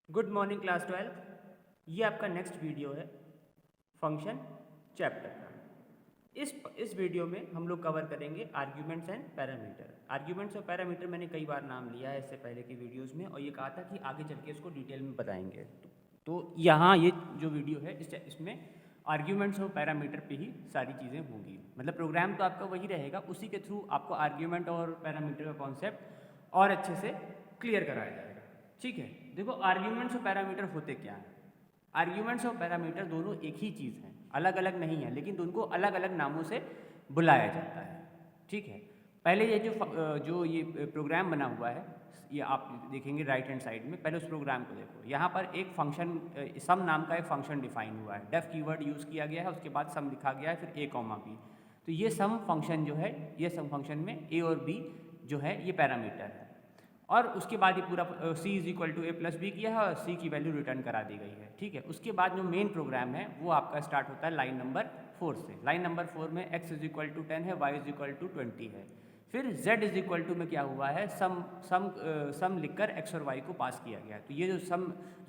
Good morning class 12। ये आपका next video है फंक्शन चैप्टर का। इस वीडियो में हम लोग कवर करेंगे आर्ग्यूमेंट्स एंड पैरामीटर। आर्ग्यूमेंट्स और पैरामीटर मैंने कई बार नाम लिया है इससे पहले की वीडियोस में, और ये कहा था कि आगे चल के इसको डिटेल में बताएंगे। तो यहाँ ये जो वीडियो है इसमें आर्ग्यूमेंट्स और पैरामीटर पे ही सारी चीज़ें होंगी। मतलब प्रोग्राम तो आपका वही रहेगा, उसी के थ्रू आपको आर्ग्यूमेंट और पैरामीटर का कॉन्सेप्ट और अच्छे से क्लियर कराया जाएगा। ठीक है, देखो आर्ग्यूमेंट्स और पैरामीटर होते क्या हैं। आर्ग्यूमेंट्स और पैरामीटर दोनों एक ही चीज़ हैं, अलग अलग नहीं है, लेकिन उनको अलग अलग नामों से बुलाया जाता है। ठीक है, पहले ये जो ये प्रोग्राम बना हुआ है, ये आप देखेंगे राइट हैंड साइड में। पहले उस प्रोग्राम को देखो, यहाँ पर एक फंक्शन सम नाम का एक फंक्शन डिफाइन हुआ है, डेफ कीवर्ड यूज़ किया गया है, उसके बाद सम लिखा गया है, फिर ए कॉमा बी। तो ये सम फंक्शन जो है, ये सम फंक्शन में ए और बी जो है ये पैरामीटर है, और उसके बाद ये पूरा c is equal to A plus B किया है और c की वैल्यू रिटर्न करा दी गई है। ठीक है, उसके बाद जो मेन प्रोग्राम है वो आपका स्टार्ट होता है लाइन नंबर 4 से। लाइन नंबर 4 में x इज इक्वल टू 10 है, y इज इक्वल टू 20 है। फिर z इज इक्वल टू में क्या हुआ है, सम लिखकर x और y को पास किया गया है। तो ये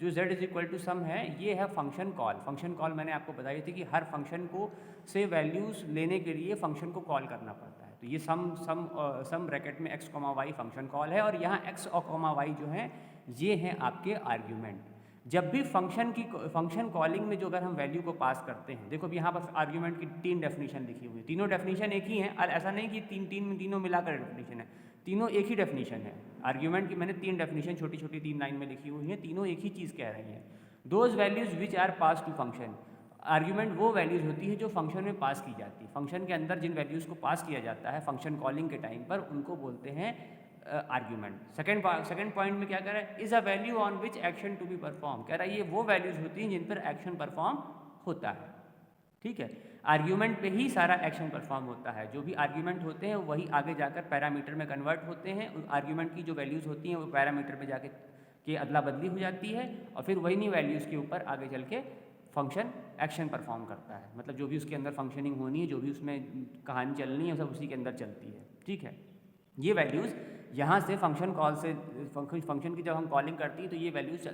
जो z is equal to some है, ये है फंक्शन कॉल। फंक्शन कॉल मैंने आपको बताई थी कि हर फंक्शन को से वैल्यूज़ लेने के लिए फंक्शन को कॉल करना पड़ता है। तो ये सम ब्रैकेट में x, y फंक्शन कॉल है, और यहाँ x और y जो हैं ये हैं आपके आर्ग्यूमेंट। जब भी फंक्शन कॉलिंग में जो अगर हम वैल्यू को पास करते हैं, देखो अब यहाँ पर आर्ग्यूमेंट की 3 डेफिनेशन लिखी हुई है। तीनों डेफिनेशन एक ही हैं, और ऐसा नहीं कि तीनों मिलाकर डेफिनेशन है, तीनों एक ही डेफिनेशन है। आर्ग्यूमेंट की मैंने 3 डेफिनेशन छोटी छोटी 3 लाइन में लिखी हुई हैं, तीनों एक ही चीज़ कह रही हैं। Those values which are pass to function. Argument वो वैल्यूज़ होती है जो फंक्शन में पास की जाती है। फंक्शन के अंदर जिन वैल्यूज़ को पास किया जाता है फंक्शन कॉलिंग के टाइम पर, उनको बोलते हैं आर्ग्यूमेंट। सेकंड पॉइंट में क्या कह रहा है, is a value on which action to be perform. कह रहा है ये वो वैल्यूज़ होती हैं जिन पर एक्शन परफॉर्म होता है। ठीक है, आर्ग्यूमेंट पे ही सारा एक्शन परफॉर्म होता है। जो भी आर्ग्यूमेंट होते हैं वही आगे जाकर पैरामीटर में कन्वर्ट होते हैं। आर्ग्यूमेंट की जो वैल्यूज़ होती हैं वो पैरामीटर पे जाके के अदला बदली हो जाती है, और फिर वही नहीं वैल्यूज़ के ऊपर आगे चल के फंक्शन एक्शन परफॉर्म करता है। मतलब जो भी उसके अंदर फंक्शनिंग होनी है, जो भी उसमें कहानी चलनी है, सब उसी के अंदर चलती है। ठीक है, ये वैल्यूज़ यहाँ से फंक्शन कॉल से फंक्शन की जब हम कॉलिंग करती है तो ये वैल्यूज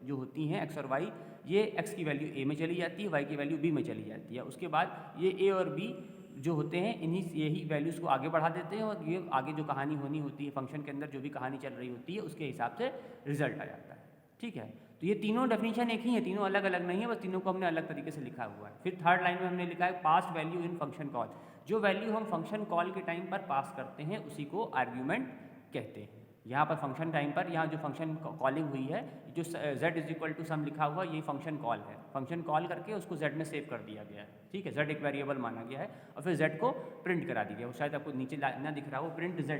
जो होती हैं x और y, ये x की वैल्यू a में चली जाती है, y की वैल्यू b में चली जाती है। उसके बाद ये a और b जो होते हैं यही वैल्यूज़ को आगे बढ़ा देते हैं, और ये आगे जो कहानी होनी होती है फंक्शन के अंदर, जो भी कहानी चल रही होती है उसके हिसाब से रिजल्ट आ जाता है। ठीक है, तो ये तीनों डेफिनेशन एक ही है, तीनों अलग अलग नहीं है, बस तीनों को हमने अलग तरीके से लिखा हुआ है। फिर थर्ड लाइन में हमने लिखा है past value in function call. जो वैल्यू हम फंक्शन कॉल के टाइम पर पास करते हैं उसी को आर्ग्यूमेंट कहते हैं। यहाँ पर फंक्शन टाइम पर यहाँ जो फंक्शन कॉलिंग हुई है, जो z is equal to some लिखा हुआ, ये फंक्शन कॉल है। फंक्शन कॉल करके उसको z में सेव कर दिया गया है। ठीक है, z एक वेरिएबल माना गया है, और फिर z को प्रिंट करा दिया गया। वो शायद आपको नीचे ना दिख रहा हो, प्रिंट z है,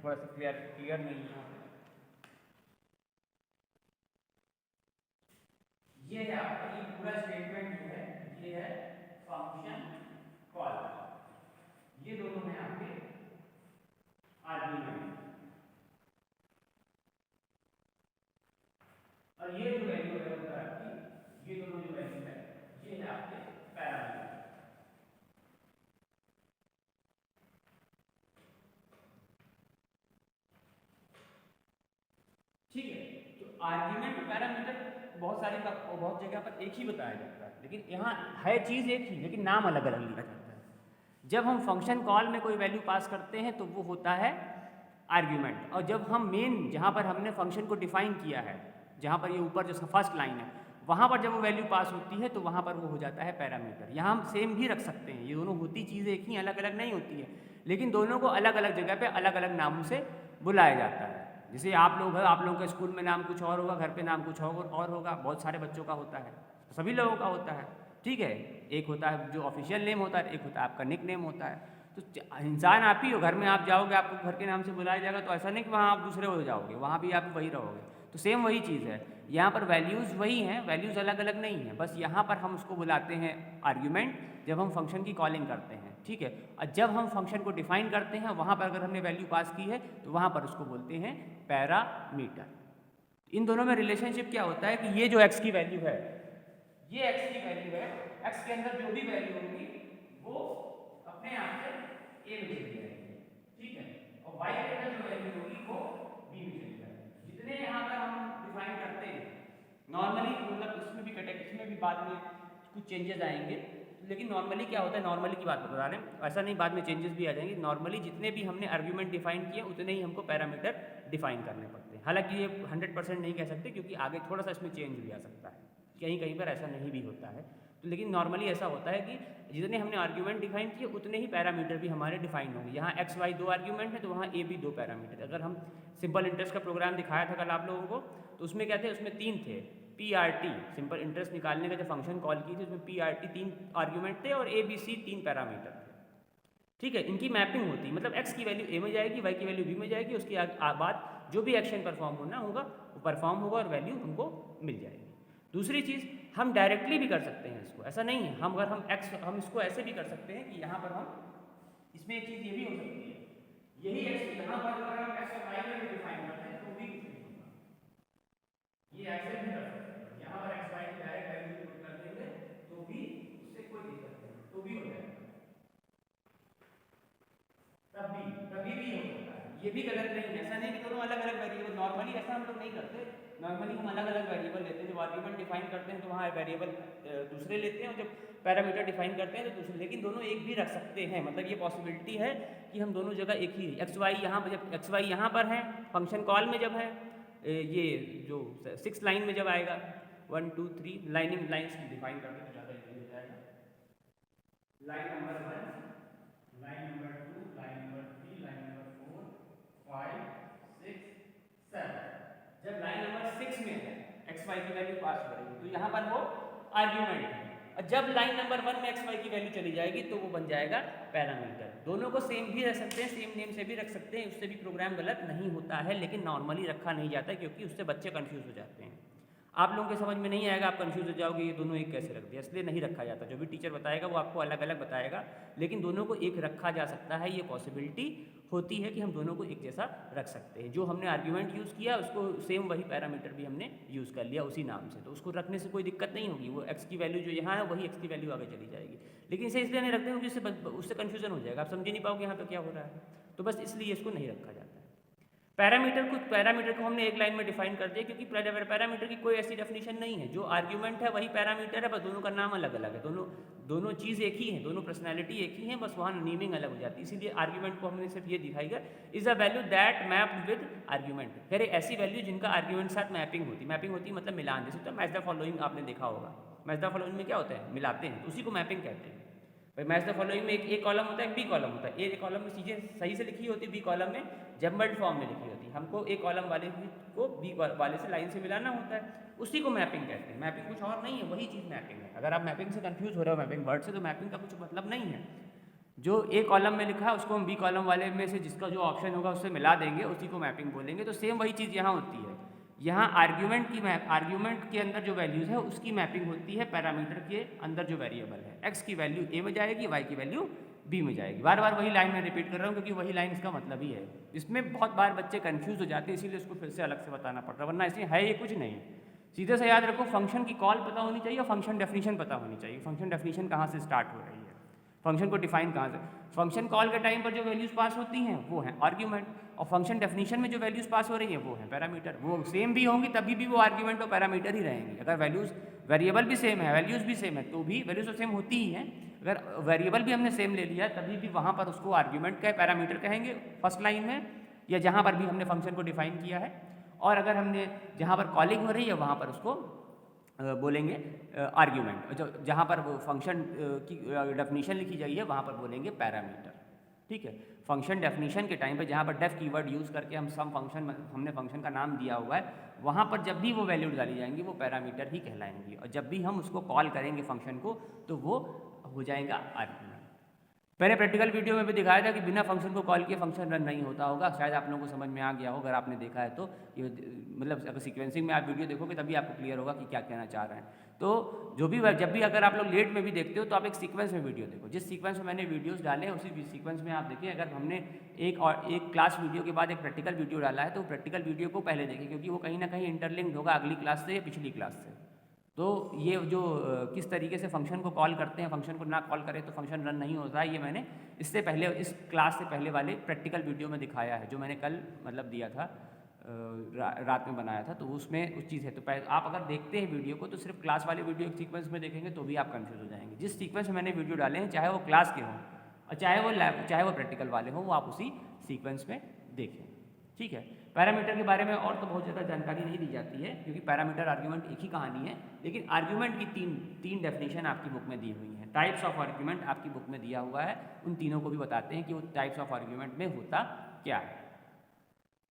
थोड़ा सा क्लियर नहीं है। ये है आपका ये पूरा स्टेटमेंट जो है, ये है फंक्शन कॉल। ये दोनों हैं आपके आर्ग्यूमेंट, और ये जो वैल्यू है ऊपर आपकी, ये दोनों जो वैल्यू है ये है आपके पैरामीटर। ठीक है, तो आर्ग्यूमेंट और पैरामीटर बहुत जगह पर एक ही बताया जाता है, लेकिन यहाँ है चीज़ एक ही, लेकिन नाम अलग अलग लिखा जाता है। जब हम फंक्शन कॉल में कोई वैल्यू पास करते हैं तो वो होता है आर्ग्यूमेंट, और जब हम मेन जहाँ पर हमने फंक्शन को डिफाइन किया है, जहाँ पर ये ऊपर जो फर्स्ट लाइन है, वहाँ पर जब वो वैल्यू पास होती है तो वहाँ पर वो हो जाता है पैरामीटर। यहाँ हम सेम भी रख सकते हैं, ये दोनों होती चीज़ें एक ही, अलग अलग नहीं होती है, लेकिन दोनों को अलग अलग जगह पे अलग अलग नामों से बुलाया जाता है। जैसे आप लोग हैं, आप लोगों के स्कूल में नाम कुछ और होगा, घर पे नाम कुछ और होगा, बहुत सारे बच्चों का होता है, सभी लोगों का होता है। ठीक है, एक होता है जो ऑफिशियल नेम होता है, एक होता है आपका निक नेम होता है। तो इंसान आप ही हो, घर में आप जाओगे आपको घर के नाम से बुलाया जाएगा, तो ऐसा नहीं कि वहाँ आप दूसरे हो जाओगे, वहाँ भी आप वही रहोगे। तो सेम वही चीज़ है, यहाँ पर वैल्यूज़ वही हैं, वैल्यूज़ अलग अलग नहीं हैं, बस यहाँ पर हम उसको बुलाते हैं आर्ग्यूमेंट जब हम फंक्शन की कॉलिंग करते हैं। ठीक है, और जब हम फंक्शन को डिफाइन करते हैं वहाँ पर अगर हमने वैल्यू पास की है तो वहाँ पर उसको बोलते हैं पैरामीटर। इन दोनों में रिलेशनशिप क्या होता है कि ये जो x की वैल्यू है, ये x की वैल्यू है, x के अंदर जो भी वैल्यू होगी वो अपने आप से a में चली जाएगी। ठीक है, और y के अंदर जो वैल्यू होगी वो b में चली जाएगी। जितने यहाँ पर हम डिफाइन करते हैं बाद में कुछ चेंजेस आएंगे, लेकिन नॉर्मली क्या होता है, नॉर्मली की बात बता रहे हैं, ऐसा नहीं बाद में चेंजेस भी आ जाएंगे। नॉर्मली जितने भी हमने आर्ग्यूमेंट डिफाइन किए उतने ही हमको पैरामीटर डिफाइन करने पड़ते हैं। हालांकि ये 100% नहीं कह सकते, क्योंकि आगे थोड़ा सा इसमें चेंज भी आ सकता है, कहीं कहीं पर ऐसा नहीं भी होता है। तो लेकिन नॉर्मली ऐसा होता है कि जितने हमने आर्ग्यूमेंट डिफाइन किए उतने ही पैरामीटर भी हमारे डिफाइन होंगे। यहाँ एक्स वाई 2 आर्ग्यूमेंट है तो वहाँ ए भी 2 पैरामीटर। अगर हम सिंपल इंटरेस्ट का प्रोग्राम दिखाया था कल आप लोगों को, तो उसमें क्या थे, उसमें 3 थे। PRT सिंपल इंटरेस्ट निकालने का जो फंक्शन कॉल की थी उसमें PRT 3 आर्ग्यूमेंट थे और ABC 3 पैरामीटर थे। ठीक है, इनकी मैपिंग होती है, मतलब x की वैल्यू a में जाएगी, y की वैल्यू b में जाएगी, उसके बाद जो भी एक्शन परफॉर्म होना होगा वो परफॉर्म होगा और वैल्यू उनको मिल जाएगी। दूसरी चीज़, हम डायरेक्टली भी कर सकते हैं इसको, ऐसा नहीं है। हम अगर हम इसको ऐसे भी कर सकते हैं कि यहाँ पर हम इसमें एक चीज़ ये भी हो सकती है, यही x यहाँ पर अगर हम x और y में डिफाइन करते हैं तो भी कुछ नहीं होगा, ये ऐसे भी कर सकते हैं। यहाँ पर x y की डायरेक्ट वैल्यू पुट कर देंगे तो भी उससे कोई दिक्कत नहीं, तो भी हो जाएगा, कभी भी हो सकता है। ये भी गलत नहीं है, ऐसा नहीं कि दोनों अलग अलग वेरिएबल। नॉर्मली ऐसा हम लोग नहीं करते, नॉर्मली हम अलग अलग वेरिएबल लेते हैं। जब आर्ग्यूमेंट डिफाइन करते हैं तो वहाँ वेरिएबल दूसरे लेते हैं, और जब पैरामीटर डिफाइन करते हैं तो दूसरे। लेकिन दोनों एक भी रख सकते हैं, मतलब ये पॉसिबिलिटी है कि हम दोनों जगह एक ही एक्स वाई यहाँ पर, जब एक्स वाई यहाँ पर है फंक्शन कॉल में जब है, ये जो 6 लाइन में जब आएगा 1 2 3 लाइनिंग लाइन्स की डिफाइन करते हैं तो ज़्यादा इजी हो जाएगा। Line number 1, line number 2, line number 3, line number 4 5 6 7। जब लाइन नंबर 6 में है एक्स वाई की वैल्यू पास करेगी तो यहाँ पर वो आर्ग्यूमेंट है, और जब लाइन नंबर 1 में एक्स वाई की वैल्यू चली जाएगी तो वो बन जाएगा पैरामीटर। दोनों को सेम भी रख सकते हैं, सेम नेम से भी रख सकते हैं, उससे भी प्रोग्राम गलत नहीं होता है, लेकिन नॉर्मली रखा नहीं जाता क्योंकि उससे बच्चे कंफ्यूज हो जाते हैं। आप लोगों के समझ में नहीं आएगा, आप कंफ्यूज हो जाओगे ये दोनों एक कैसे रख दिया, इसलिए नहीं रखा जाता। जो भी टीचर बताएगा वो आपको अलग अलग बताएगा, लेकिन दोनों को एक रखा जा सकता है। ये पॉसिबिलिटी होती है कि हम दोनों को एक जैसा रख सकते हैं। जो हमने आर्ग्यूमेंट यूज़ किया उसको सेम वही पैरामीटर भी हमने यूज़ कर लिया उसी नाम से, तो उसको रखने से कोई दिक्कत नहीं होगी। वो एक्स की वैल्यू जो यहाँ है वही एक्स की वैल्यू आगे चली जाएगी। लेकिन इसे इसलिए नहीं रखते हैं क्योंकि उससे कन्फ्यूजन हो जाएगा, आप समझ नहीं पाओगे यहाँ पर क्या हो रहा है, तो बस इसलिए इसको नहीं रखा जाता है। पैरामीटर को हमने एक लाइन में डिफाइन कर दिया, क्योंकि पैरामीटर की कोई ऐसी डेफिनेशन नहीं है। जो आर्ग्यूमेंट है वही पैरामीटर है, बस दोनों का नाम अलग अलग है। दोनों चीज़ एक ही है, दोनों पर्सनैलिटी एक ही है, बस वहाँ नेमिंग अलग हो जाती है। इसीलिए आर्ग्यूमेंट को हमने सिर्फ ये दिखाई है, is a value that mapped with argument. कह रहे ऐसी वैल्यू जिनका आर्ग्यूमेंट साथ मैपिंग होती है मतलब मिलान। जैसे तो मैच द फॉलोइंग आपने देखा होगा, मैच द फॉलोइंग में क्या होता है, मिलाते हैं, उसी को मैपिंग कहते हैं। भाई मैच द फॉलोइंग में एक कॉलम होता है, एक बी कॉलम होता है। ए कॉलम में चीज़ें सही से लिखी होती है, बी कॉलम में जम्बल्ड फॉर्म में लिखी होती है। हमको ए कॉलम वाले को बी वाले से लाइन से मिलाना होता है, उसी को मैपिंग कहते हैं। मैपिंग कुछ और नहीं है, वही चीज़ मैपिंग है। अगर आप मैपिंग से कंफ्यूज हो रहे हो मैपिंग वर्ड से, तो मैपिंग का कुछ मतलब नहीं है। जो ए कॉलम में लिखा है उसको हम बी कॉलम वाले में से जिसका जो ऑप्शन होगा उससे मिला देंगे, उसी को मैपिंग बोलेंगे। तो सेम वही चीज़ यहाँ होती है। यहाँ आर्ग्यूमेंट के अंदर जो वैल्यूज़ है उसकी मैपिंग होती है पैरामीटर के अंदर जो वेरिएबल है। एक्स की वैल्यू ए में जाएगी, वाई की वैल्यू बी में जाएगी। बार बार वही लाइन में रिपीट कर रहा हूँ क्योंकि वही लाइन इसका मतलब ही है। इसमें बहुत बार बच्चे कंफ्यूज हो जाते हैं, इसीलिए इसको फिर से अलग से बताना पड़ रहा है, वरना इसमें है ये कुछ नहीं। सीधे से याद रखो, फंक्शन की कॉल पता होनी चाहिए और फंक्शन डेफिनेशन पता होनी चाहिए। फंक्शन डेफिनेशन कहाँ से स्टार्ट हो रही है, फंक्शन को डिफाइन कहाँ से। फंक्शन कॉल के टाइम पर जो वैल्यूज़ पास होती हैं वो है आर्ग्यूमेंट, और फंक्शन डेफिनेशन में जो वैल्यूज़ पास हो रही हैं वो है पैरामीटर। वो सेम भी होंगी तभी भी वो आर्ग्यूमेंट और पैरामीटर ही रहेंगी। अगर वैल्यूज़ वेरिएबल भी सेम है, वैल्यूज़ भी सेम है, तो भी वैल्यूज़ तो सेम होती ही हैं। अगर वेरिएबल भी हमने सेम ले लिया तभी भी वहाँ पर उसको आर्ग्यूमेंट का पैरामीटर कहेंगे फर्स्ट लाइन में, या जहाँ पर भी हमने फंक्शन को डिफाइन किया है। और अगर हमने जहाँ पर कॉलिंग हो रही है वहाँ पर उसको बोलेंगे आर्ग्यूमेंट। जहाँ पर वो फंक्शन की डेफिनेशन लिखी जाइए है वहाँ पर बोलेंगे पैरामीटर। ठीक है, फंक्शन डेफिनेशन के टाइम पे जहाँ पर डेफ कीवर्ड यूज़ करके हमने फंक्शन का नाम दिया हुआ है, वहाँ पर जब भी वो वैल्यू डाली जाएंगी वो पैरामीटर ही कहलाएंगी, और जब भी हम उसको कॉल करेंगे फंक्शन को तो वो हो जाएगा आर्ग्यूमेंट। मैंने प्रैक्टिकल वीडियो में भी दिखाया था कि बिना फंक्शन को कॉल किए फंक्शन रन नहीं होता होगा, शायद आप लोगों को समझ में आ गया हो। अगर आपने देखा है तो ये मतलब अगर सीक्वेंसिंग में आप वीडियो देखोगे तभी आपको क्लियर होगा कि क्या कहना चाह रहे हैं। तो जब भी अगर आप लोग लेट में भी देखते हो तो आप एक सीक्वेंस में वीडियो देखो। जिस सीक्वेंस में मैंने वीडियोस डाले हैं उसी सीक्वेंस में आप देखिए। अगर हमने एक क्लास वीडियो के बाद एक प्रैक्टिकल वीडियो डाला है तो प्रैक्टिकल वीडियो को पहले देखें, क्योंकि वो कहीं ना कहीं इंटरलिंक्ड होगा अगली क्लास से या पिछली क्लास से। तो ये जो किस तरीके से फंक्शन को कॉल करते हैं, फंक्शन को ना कॉल करें तो फंक्शन रन नहीं होता है, ये मैंने इससे पहले इस क्लास से पहले वाले प्रैक्टिकल वीडियो में दिखाया है, जो मैंने कल मतलब दिया था रात में बनाया था, तो उसमें उस चीज़ है। तो आप अगर देखते हैं वीडियो को तो सिर्फ क्लास वाले वीडियो एक सीक्वेंस में देखेंगे तो भी आप कंफ्यूज हो जाएंगे। जिस सीक्वेंस में मैंने वीडियो डाले हैं, चाहे वो क्लास के हों और चाहे वो प्रैक्टिकल वाले हों, वो आप उसी सीक्वेंस में देखें। ठीक है। पैरामीटर के बारे में और तो बहुत ज़्यादा जानकारी नहीं दी जाती है, क्योंकि पैरामीटर आर्ग्यूमेंट एक ही कहानी है, लेकिन आर्ग्यूमेंट की तीन डेफिनेशन आपकी बुक में दी हुई है। टाइप्स ऑफ आर्ग्यूमेंट आपकी बुक में दिया हुआ है, उन तीनों को भी बताते हैं कि वो टाइप्स ऑफ आर्ग्यूमेंट में होता क्या है।